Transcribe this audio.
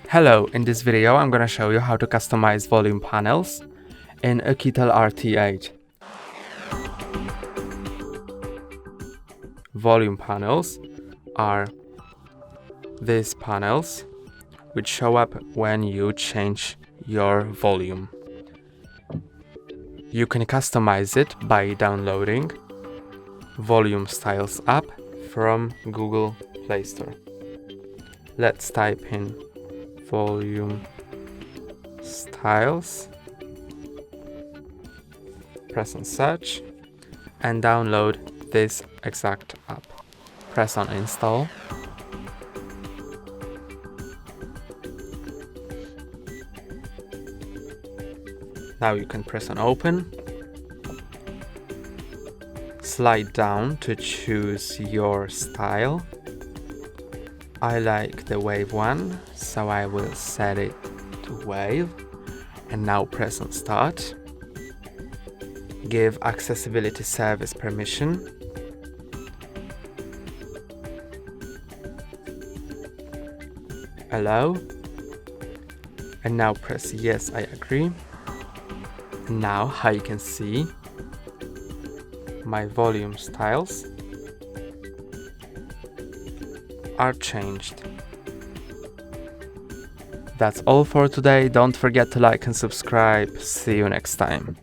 Hello, in this video I'm gonna show you how to customize volume panels in Oukitel RT8. Volume panels are these panels which show up when you change your volume. You can customize it by downloading Volume Styles app from Google Play Store. Let's type in Volume Styles, press on search and download this exact app. Press on install. Now you can press on open. Slide down to choose your style. I like the wave one, so I will set it to wave. And now press on start. Give accessibility service permission. Allow. And now press yes, I agree. And now, how you can see, my volume styles are changed. That's all for today. Don't forget to like and subscribe. See you next time.